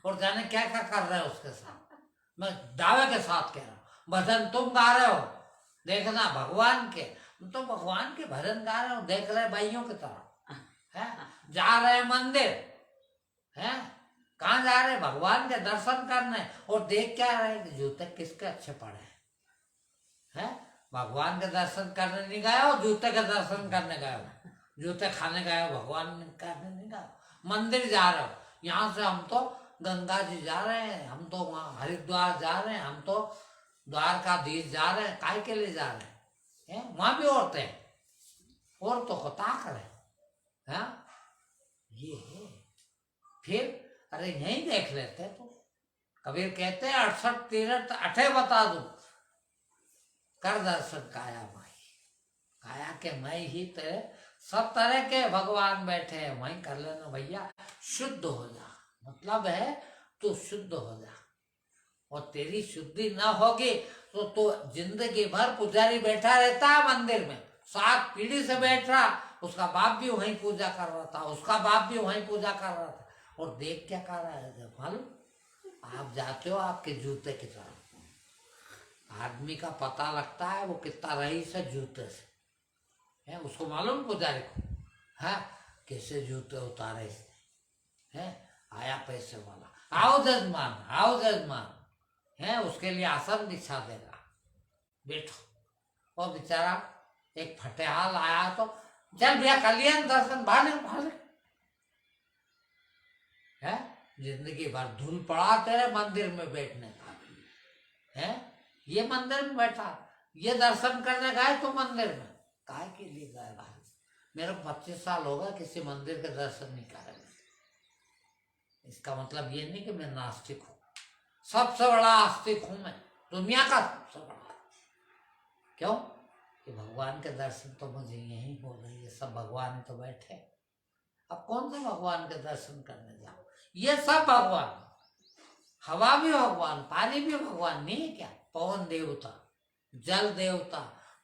और जाने क्या क्या कर रहे हो उसके साथ। मैं दावे के साथ कह रहा हूँ, भजन तुम गा रहे हो, देखना भगवान के, तो भगवान के भजन गा रहे हो, देख रहे भाइयों की तरह है, जा रहे हैं मंदिर है, कहाँ जा रहे? भगवान के दर्शन करने, और देख क्या रहे कि जूते किसके अच्छे पड़े हैं? भगवान के दर्शन करने नहीं गए हो, जूते के दर्शन करने गए हो, जूते खाने गए हो, भगवान करने नहीं गए हो। मंदिर जा रहे हो, यहाँ से हम तो गंगा जी जा रहे हैं, हम तो वहाँ हरिद्वार जा रहे हैं, हम तो द्वारकाधीश जा रहे हैं, काय के लिए जा रहे हैं? वहां भी औरतें, औरतों को ताक रहे हैं, ये है। फिर अरे यही देख लेते तो, कबीर कहते हैं 68 तीर्थ 8 बता दूं, कर दर्शन काया माई, काया के मैं ही तेरे सब तरह के भगवान बैठे हैं, वहीं कर लेना भैया, शुद्ध हो जा। मतलब है तू शुद्ध हो जा, और तेरी शुद्धि न होगी तो जिंदगी भर पुजारी बैठा रहता है मंदिर में, 7 पीढ़ी से बैठ रहा, उसका बाप भी वहीं पूजा कर रहा था, उसका बाप भी वहीं पूजा कर रहा था, और देख क्या कर रहा है मालूम? आप जाते हो आपके जूते की तरफ, आदमी का पता लगता है वो कितना रईस है जूते से, है उसको मालूम पुजारी को, है कैसे जूते उतारे इसने, है आया पैसे वाला, आओ जजमान, आओ जजमान, है उसके लिए आसन बिछा देगा, बैठो। और बेचारा एक फटेहाल आया तो चल भैया कल्याण दर्शन, भाले भाले, है जिंदगी भर धूल पड़ा तेरे मंदिर में बैठने का, है ये मंदिर में बैठा, ये दर्शन करने गए तो मंदिर में, काय के लिए गए भाई? मेरे को 25 साल होगा किसी मंदिर के दर्शन नहीं करे। इसका मतलब ये नहीं कि मैं नास्तिक हूँ, सबसे बड़ा आस्तिक हूं मैं, दुनिया का सबसे बड़ा। क्यों? कि भगवान के दर्शन तो मुझे यही हो रही है, सब भगवान तो बैठे, अब कौन से भगवान के दर्शन करने जाओ? ये सब भगवान, हवा भी भगवान, पानी भी भगवान नहीं है क्या? पवन देवता, जल देवता,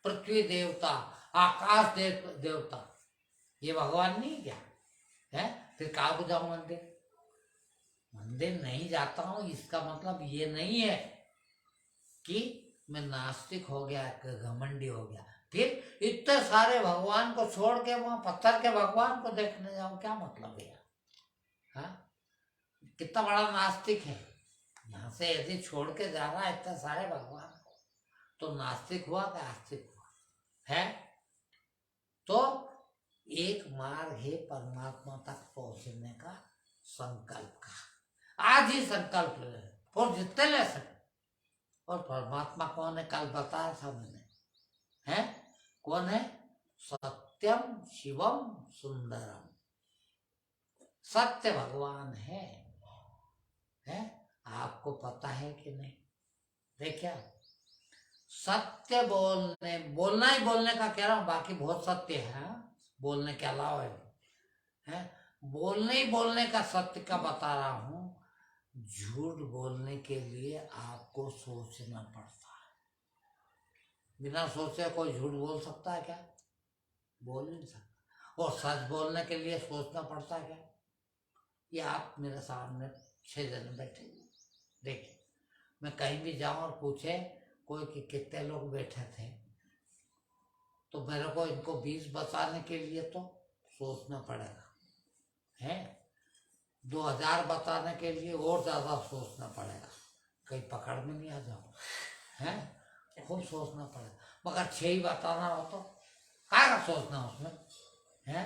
पृथ्वी देवता, आकाश देवता, ये भगवान नहीं क्या है? फिर कहाँ को जाऊं मंदिर? मंदिर नहीं जाता हूं इसका मतलब ये नहीं है कि मैं नास्तिक हो गया, घमंडी हो गया, फिर इतने सारे भगवान को छोड़ के वहां पत्थर के भगवान को देखने जाऊं, क्या मतलब है? हाँ कितना बड़ा नास्तिक है, यहाँ से यदि छोड़ के जा रहा है इतने सारे भगवान को, तो नास्तिक हुआ कि आस्तिक हुआ है? तो एक मार्ग है परमात्मा तक पहुंचने का, संकल्प का। आज ही संकल्प ले, और जितने ले सके। और परमात्मा कौन है? कल बताया था मैंने, है कौन है? सत्यम शिवम सुंदरम, सत्य भगवान है? आपको पता है कि नहीं? देखिए सत्य बोलने, बोलना ही बोलने का कह रहा हूं, बाकी बहुत सत्य है बोलने के अलावा है, बोलने ही बोलने का सत्य का बता रहा हूं। झूठ बोलने के लिए आपको सोचना पड़ता है, बिना सोचे कोई झूठ बोल सकता है क्या? बोल नहीं सकता। और सच बोलने के लिए सोचना पड़ता है क्या? ये आप मेरे सामने 6 जन बैठे, देखिए मैं कहीं भी जाऊं और पूछे कोई कि कितने लोग बैठे थे, तो मेरे को इनको 20 बताने के लिए तो सोचना पड़ेगा, है 2000 बताने के लिए और ज्यादा सोचना पड़ेगा, कहीं पकड़ में नहीं आ जाओ, है खूब सोचना पड़ेगा। मगर 6 ही बताना हो तो क्या सोचना उसमें, है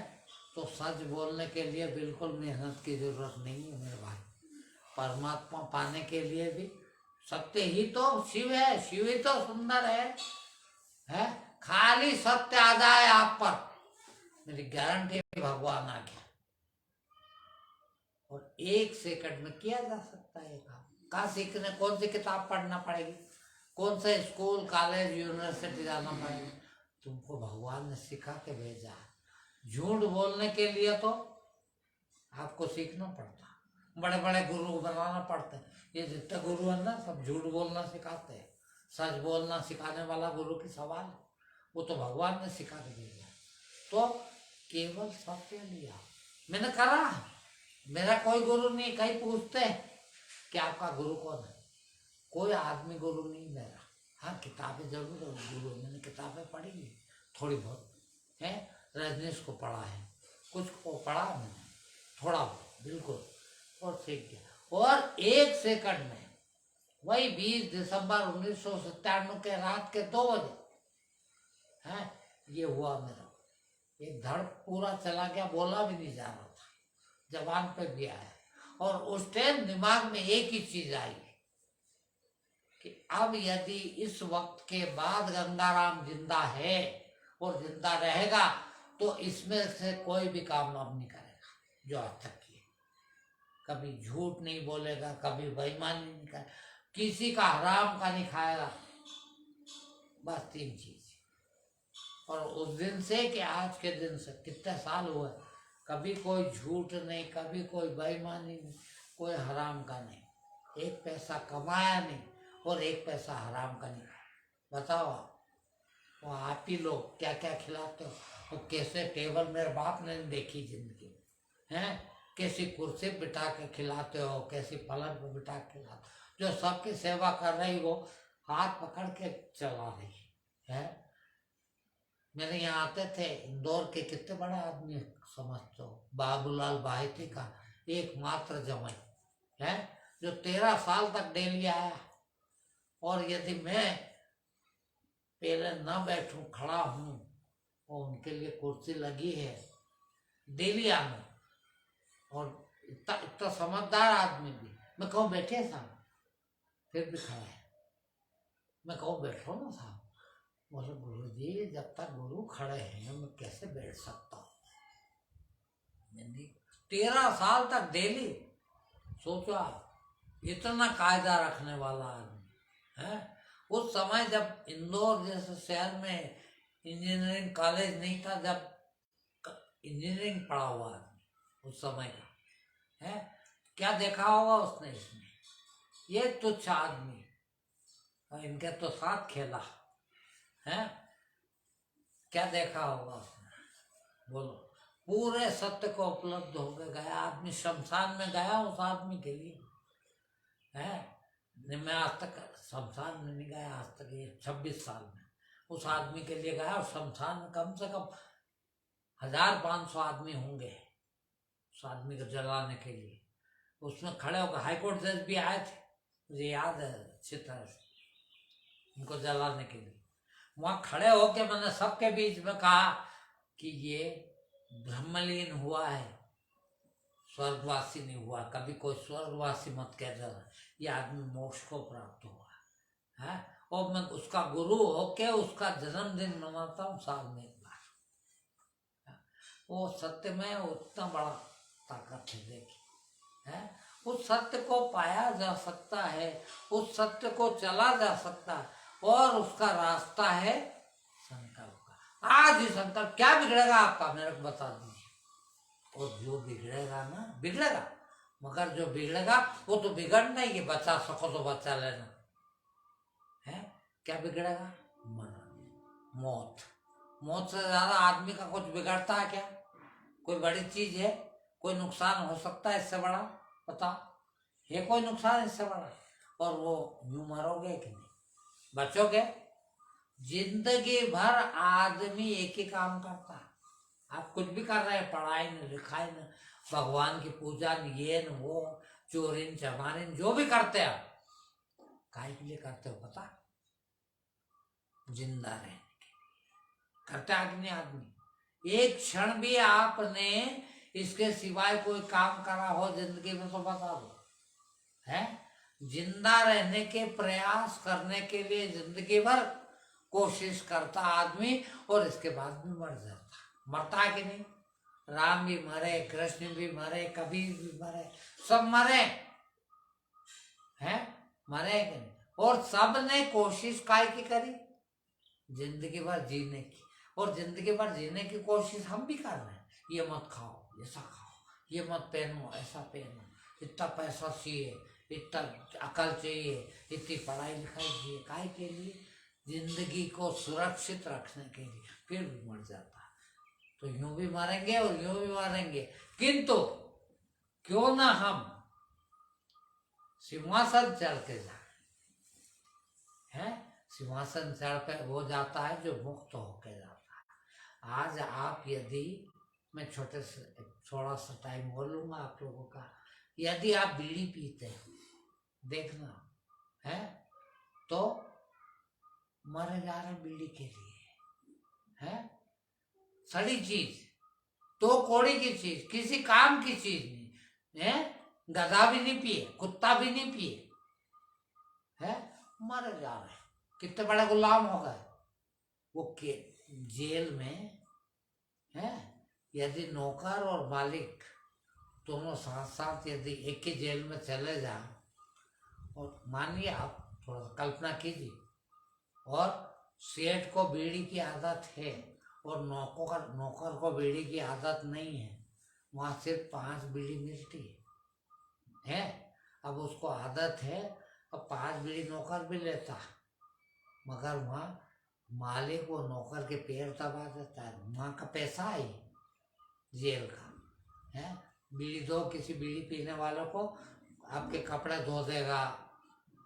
तो सच बोलने के लिए बिल्कुल मेहनत की जरूरत नहीं है मेरे भाई। परमात्मा पाने के लिए भी सत्य ही तो शिव है, शिव ही तो सुंदर है? खाली सत्य आ जाए आप पर, मेरी गारंटी है भगवान आ गया। और 1 सेकंड में किया जा सकता है काम। कहाँ सीखने, कौन सी किताब पढ़ना पड़ेगी, कौन से स्कूल कॉलेज यूनिवर्सिटी जाना पड़ेगा? तुमको भगवान ने सिखा के भेजा। झूठ बोलने के लिए तो आपको सीखना पड़ता, बड़े बड़े गुरु बनाना पड़ते हैं। ये जितने गुरु है ना, सब झूठ बोलना सिखाते हैं। सच बोलना सिखाने वाला गुरु की सवाल है, वो तो भगवान ने सिखा के भेजा। तो केवल सत्य लिया, मैंने करा। मेरा कोई गुरु नहीं। कहीं पूछते हैं कि आपका गुरु कौन है? कोई आदमी गुरु नहीं मेरा। हाँ, किताबें जरूर गुरु, मैंने किताबें पढ़ी है थोड़ी बहुत है। रजनीश को पढ़ा है, कुछ को पढ़ा मैंने थोड़ा बहुत, बिल्कुल, और सीख गया। और 1 सेकंड में, वही 20 दिसंबर 1997 के रात के 2 बजे है ये हुआ मेरा। एक धड़ पूरा चला गया, बोला भी नहीं जा रहा था, जबान पे भी आया। और उस टाइम दिमाग में एक ही चीज आई कि अब यदि इस वक्त के बाद गंगाराम जिंदा है और जिंदा रहेगा तो इसमें से कोई भी काम अब नहीं करेगा जो आज तक किए। कभी झूठ नहीं बोलेगा, कभी बेईमानी नहीं करेगा, किसी का हराम का नहीं खाएगा। बस 3 चीज। और उस दिन से कि आज के दिन से कितने साल हुए, कभी कोई झूठ नहीं, कभी कोई बेईमानी नहीं, कोई हराम का नहीं। 1 पैसा कमाया नहीं और 1 पैसा हराम का नहीं। बताओ वो आप ही लोग क्या क्या खिलाते हो, वो कैसे टेबल मेरे बाप ने देखी जिंदगी हैं, कैसी कुर्सी बिठा के खिलाते हो, कैसी पलंग पे बिठा के खिलाते हो। जो सबकी सेवा कर रही वो हाथ पकड़ के चला रही है। मेरे यहाँ आते थे इंदौर के, कितने बड़ा आदमी समझते हो, बाबूलाल बाहिती का एकमात्र जमाई है, जो 13 साल तक डेली आया। और यदि मैं पहले न बैठूं, खड़ा हूं, और उनके लिए कुर्सी लगी है, डेली आना। और इतना इतना समझदार आदमी भी, मैं कहूँ बैठे साहब, फिर भी खड़ा है। मैं कहूँ बैठो ना साहब, बोले गुरु जी जब तक गुरु खड़े हैं मैं कैसे बैठ सकता हूँ। 13 साल तक डेली, सोचो आप, इतना कायदा रखने वाला आदमी है। उस समय जब इंदौर जैसे शहर में इंजीनियरिंग कॉलेज नहीं था, जब इंजीनियरिंग पढ़ा हुआ आदमी उस समय का है, क्या देखा होगा उसने इसमें, ये तुच्छ आदमी और इनके तो साथ खेला है, क्या देखा होगा उसने, बोलो। पूरे सत्य को उपलब्ध हो गया आदमी, शमशान में गया उस आदमी के लिए है। मैं आज तक शमशान में नहीं गया, आज तक ये 26 साल में उस आदमी के लिए गया। और शमशान में कम से कम 1500 आदमी होंगे उस आदमी को जलाने के लिए। उसमें खड़े होकर हाईकोर्ट जज भी आए थे, मुझे याद है अच्छी तरह से, उनको जलाने के लिए। वहां खड़े होके मैंने सबके बीच में कहा कि ये ब्रह्मलीन हुआ है, स्वर्गवासी नहीं हुआ। कभी कोई स्वर्गवासी मत कह देना, ये आदमी मोक्ष को प्राप्त हुआ है। और मैं उसका गुरु होके उसका जन्मदिन मनाता हूँ साल में 1 बार। वो सत्य में उतना बड़ा ताकत है, देखिए है। उस सत्य को पाया जा सकता है, उस सत्य को चला जा सकता है, और उसका रास्ता है संकल्प का। आज ही संकल्प, क्या बिगड़ेगा आपका मेरे को बता दीजिए। और जो बिगड़ेगा ना बिगड़ेगा, मगर जो बिगड़ेगा वो तो बिगड़ना ही है, बचा सको तो बचा लेना है। क्या बिगड़ेगा? मरण, मौत। मौत से ज्यादा आदमी का कुछ बिगड़ता है क्या? कोई बड़ी चीज है? कोई नुकसान हो सकता है इससे बड़ा? पता है कोई नुकसान इससे बड़ा? और वो यूं मरोगे कि नहीं, बचोगे? जिंदगी भर आदमी एक ही काम करता है। आप कुछ भी कर रहे हैं, पढ़ाई न लिखाई न भगवान की पूजा न ये न वो, चोरी चमारी जो भी करते हैं, काहे के लिए करते हो पता? जिंदा रहने के लिए करते आदमी। आदमी एक क्षण भी आपने इसके सिवाय कोई काम करा हो जिंदगी में तो बता दो है। जिंदा रहने के प्रयास करने के लिए जिंदगी भर कोशिश करता आदमी, और इसके बाद भी मर जाता, मरता है कि नहीं? राम भी मरे, कृष्ण भी मरे, कबीर भी मरे, सब मरे हैं, मरे कि नहीं? और सब ने कोशिश काय की करी? जिंदगी भर जीने की। और जिंदगी भर जीने की कोशिश हम भी कर रहे हैं। ये मत खाओ, ऐसा खाओ, ये मत पहनो, ऐसा पहनो, इतना पैसा चाहिए, इतना अकल चाहिए, इतनी पढ़ाई लिखाई चाहिए, काय के लिए? जिंदगी को सुरक्षित रखने के लिए। फिर भी मर जाता है। तो यूं भी मरेंगे और यूं भी मरेंगे, किंतु क्यों ना हम सिंहासन चढ़ के जाए हैं? सिंहासन चढ़ पे वो जाता है जो मुक्त होके जाता है। आज आप यदि, मैं थोड़ा सा टाइम बोलूंगा आप लोगों का, यदि आप बीड़ी पीते हैं, देखना है, तो मरे जा रहे बीड़ी के लिए है। सड़ी चीज, तो कोड़ी की चीज, किसी काम की चीज नहीं है। गधा भी नहीं पिए, कुत्ता भी नहीं पिए है, मरे जा रहे। कितने बड़े गुलाम हो गए वो के जेल में है। यदि नौकर और मालिक दोनों साथ साथ यदि एक ही जेल में चले जाए, और मानिए आप थोड़ा कल्पना कीजिए, और सेठ को बीड़ी की आदत है और नौकर को बीड़ी की आदत नहीं है, वहाँ सिर्फ 5 बीड़ी मिलती है। अब उसको आदत है, अब 5 बीड़ी नौकर भी लेता, मगर वहाँ मालिक वो नौकर के पैर दबा देता है। वहाँ का पैसा है जेल का है। बीड़ी दो किसी बीड़ी पीने वालों को, आपके कपड़े धो देगा,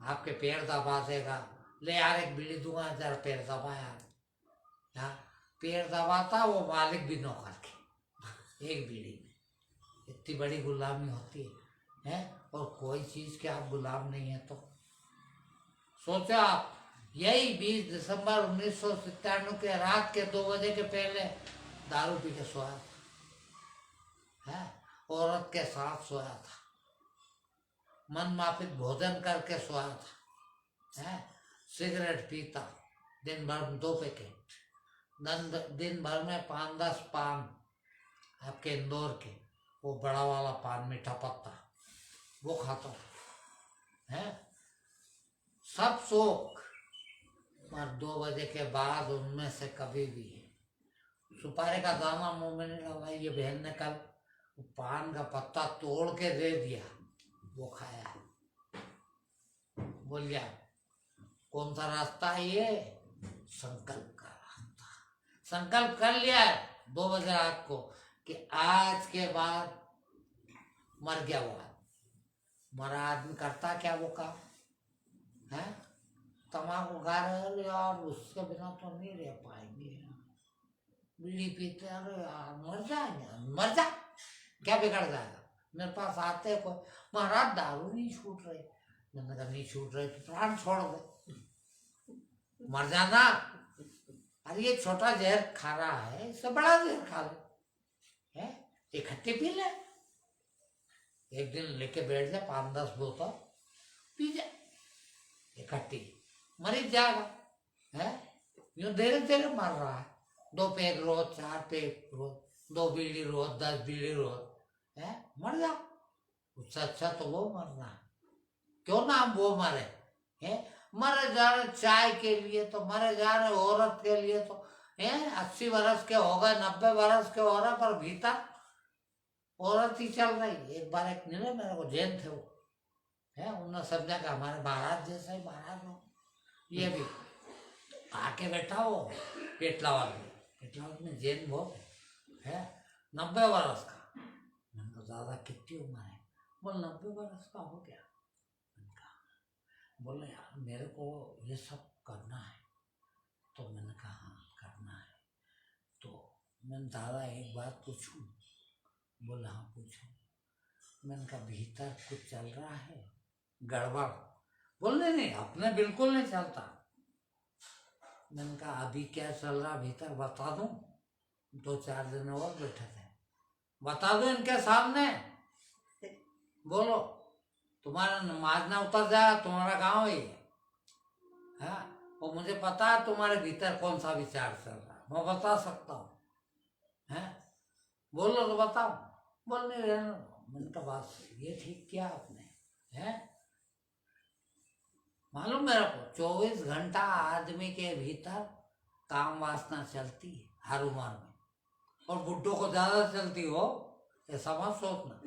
आपके पैर दबा देगा, ले यार एक बीड़ी दूंगा, जरा पैर दबाया, पैर दबाता वो मालिक भी नौकर के एक बीड़ी में। इतनी बड़ी गुलामी होती है और कोई चीज के आप गुलाम नहीं है। तो सोचो आप, यही 20 दिसंबर 1997 के रात के 2 बजे के पहले दारू पी के सोया था, औरत के साथ सोया था, मन माफिक भोजन करके सोया था, सिगरेट पीता दिन भर में 2 पैकेट, दिन भर में 5-10 पान, आपके इंदौर के वो बड़ा वाला पान, मीठा पत्ता, वो खाता है। सब शौक, पर 2 बजे के बाद उनमें से कभी भी सुपारी का दाना मुंह में नहीं डाला। ये बहन ने कल पान का पत्ता तोड़ के दे दिया, वो खाया, बोलिया कौन सा रास्ता है ये? संकल्प का रास्ता। संकल्प कर लिया है 2 बजे रात को कि आज के बाद मर गया वो। मरा आदमी करता क्या वो काम है? तम्बाकू खा रहे यार, उसके बिना तो नहीं रह पाएंगे। बीड़ी पीते, अरे यार मर जाएंगे, मर जा, क्या बिगड़ जाएगा? मेरे पास आते कोई, महाराज दारू नहीं छूट रही। मैंने कहा नहीं छूट रही तो प्राण छोड़ दे, मर जाना। अरे ये छोटा जहर खा रहा है, इससे बड़ा जहर खा ले, है इकट्ठे पी ले। एक दिन लेके बैठ जा, 5-10 बोतल पी जा इकट्ठी, मरीज जाएगा है। यूं धीरे धीरे मर रहा है। 2 पैक रोज, 4 पैक रोज, 2 बीड़ी रोज, 10 बीड़ी रोज है, मर जा। उससे अच्छा तो वो मरना है। क्यों ना हम वो मरे हैं? मरे जा रहे चाय के लिए, तो मरे जा रहे औरत के लिए, तो है 80 वर्ष के हो गए, 90 वर्ष के हो रहे, पर भीतर औरत ही चल रही। एक बार एक मिले मेरे को, जैन थे वो है, उन्होंने समझा कि हमारे महाराज जैसा ही महाराज हो, ये भी आके बैठा हो पेटलावाद में जैन बहुत है, 90 वर्ष का। मैंने कहा दादा कितनी उम्र है? बोल 90 वर्ष का हो गया। मैंने कहा, बोले यार मेरे को ये सब करना है। तो मैंने कहा हाँ करना है। तो मैंने दादा एक बात पूछूं? बोला हाँ पूछो। मैंने कहा भीतर कुछ चल रहा है गड़बड़? बोले नहीं अपने बिल्कुल नहीं चलता। मैंने कहा अभी क्या चल रहा भीतर बता दूं? 2-4 दिन और बैठे थे, बता दो इनके सामने, बोलो तुम्हारा नमाज ना उतर जाएगा, तुम्हारा गाँव ही है। और मुझे पता है तुम्हारे भीतर कौन सा विचार चल रहा है, मैं बता सकता हूँ। हैं? बोलो तो बताओ। बोल नहीं रहे ना। मैंने कहा बात सही, ये ठीक किया आपने, हैं? मालूम मेरे को 24 घंटा आदमी के भीतर काम वासना चलती है हर उम्र में, और बुड्ढों को ज्यादा चलती हो ऐसा मत सोचना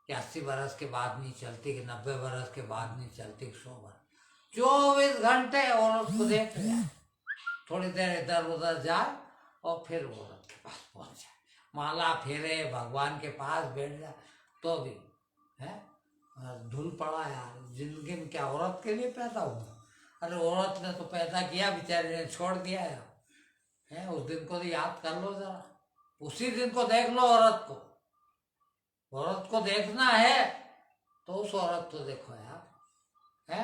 कि 80 बरस के बाद नहीं चलती, कि 90 बरस के बाद नहीं चलती, 100 बरस। 24 घंटे औरत को देख लिया, थोड़ी देर इधर उधर जाए और फिर औरत के पास पहुंच जाए, माला फेरे, भगवान के पास बैठ जाए, तो भी है धुल पड़ा यार। जिंदगी में क्या औरत के लिए पैदा हुआ? अरे औरत ने तो पैदा किया, बेचारे ने छोड़ दिया यार, है? उस दिन को तो याद कर लो जरा, उसी दिन को देख लो। औरत को देखना है तो उस औरत को देखो यार, है?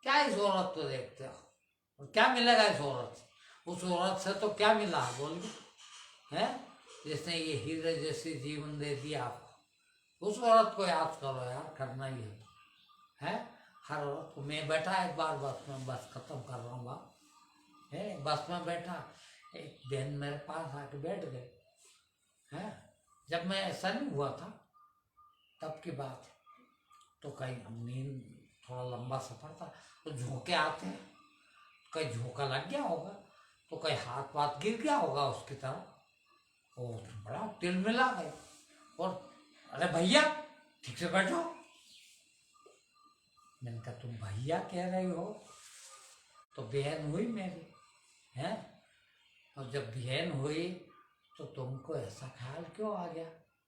क्या इस औरत को देखते हो? और क्या मिलेगा इस औरत से? उस औरत से तो क्या मिला बोल, है? जिसने ये हीरे जैसी जीवन दे दिया आपको, उस औरत को याद करो यार, करना ही है? हर औरत को। मैं बैठा एक बार बस में, बस खत्म कर रहा हूँ बात, है? बस में बैठा, एक बहन मेरे पास आके बैठ गए, है? जब मैं ऐसा नहीं हुआ था तब की बात है, तो कहीं नींद, थोड़ा लंबा सफर था, तो झोंके आते हैं, कहीं झोंका लग गया होगा, तो कहीं हाथ वाथ गिर गया होगा उसकी तरफ, वो बड़ा तिल मिला गया, और अरे भैया ठीक से बैठो। मैंने कहा तुम भैया कह रही हो? तो बहन हुई मेरी, है? और जब बहन हुई तो तुमको ऐसा ख्याल क्यों आ गया?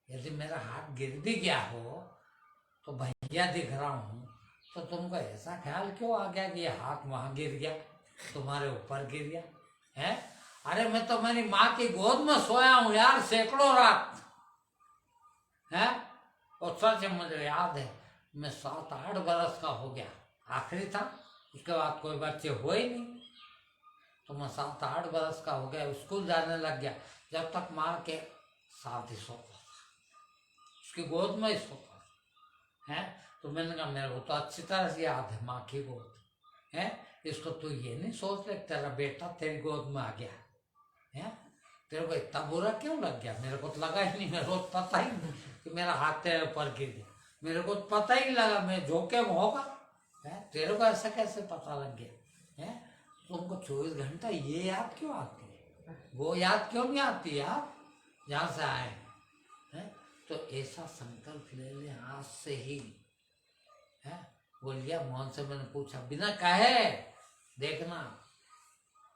यदि मेरा हाथ गिर भी गया हो तो भैया दिख रहा हूँ, तो तुमको ऐसा ख्याल क्यों आ गया कि ये हाथ वहां गिर गया, तुम्हारे ऊपर गिर गया, है? अरे मैं तो मेरी माँ की गोद में सोया हूँ यार सैकड़ों रात, है? और सच मुझे याद है, मैं 7-8 बरस का हो गया, आखिरी था, उसके बाद कोई बच्चे हुए ही नहीं, तो मैं 7-8 बरस का हो गया, स्कूल जाने लग गया, जब तक माँ के साथ ही सोता था, उसकी गोद में ही सोता था, है? तो मैंने कहा मेरे को तो अच्छी तरह से याद है माँ की गोद, है? इसको तू ये नहीं सोच ले तेरा बेटा तेरी गोद में आ गया, है? तेरे को इतना बुरा क्यों लग गया? मेरे को तो लगा ही नहीं, मेरे को पता ही नहीं कि मेरा हाथ तेरे ऊपर गिर गया, मेरे को पता ही नहीं लगा, मैं झोंके में होगा, है? तेरे को ऐसा कैसे पता लग गया, है? तुमको 24 घंटा ये याद क्यों आती है, वो याद क्यों नहीं आती यार, जहाँ से आए हैं? तो ऐसा संकल्प ले ले आज से ही, है? बोल गया मोहन से, मैंने पूछा बिना कहे, देखना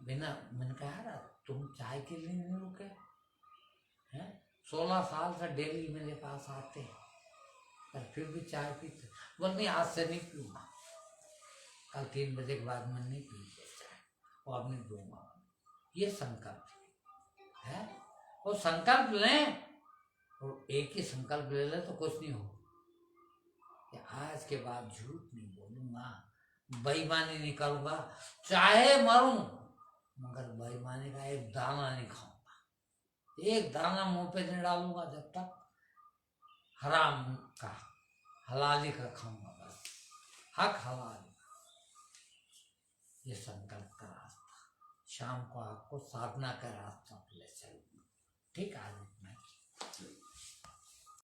बिना, मैंने कहा यार तुम चाय के लिए नहीं रुके, हैं? 16 साल से डेली मेरे पास आते हैं, पर फिर भी चाय पीते। बोल नहीं आज से नहीं पीऊंगा, कल 3 बजे के बाद मैं नहीं पीऊंगा चाय, और अब नहीं पीऊंगा। ये संकल्प है, वो संकल्प लें, और एक ही संकल्प ले ले तो कुछ नहीं हो, कि आज के बाद झूठ नहीं बोलूंगा, बेईमानी नहीं करूंगा, चाहे मरूं मगर बेईमानी का एक दाना नहीं खाऊंगा, एक दाना मुंह पे नहीं डालूंगा जब तक हराम का, हलाली का खाऊंगा, बस हक हलाल। ये संकल्प का रास्ता, शाम को आपको साधना का रास्ता ले चलूंगा। ठीक है, आज इतना।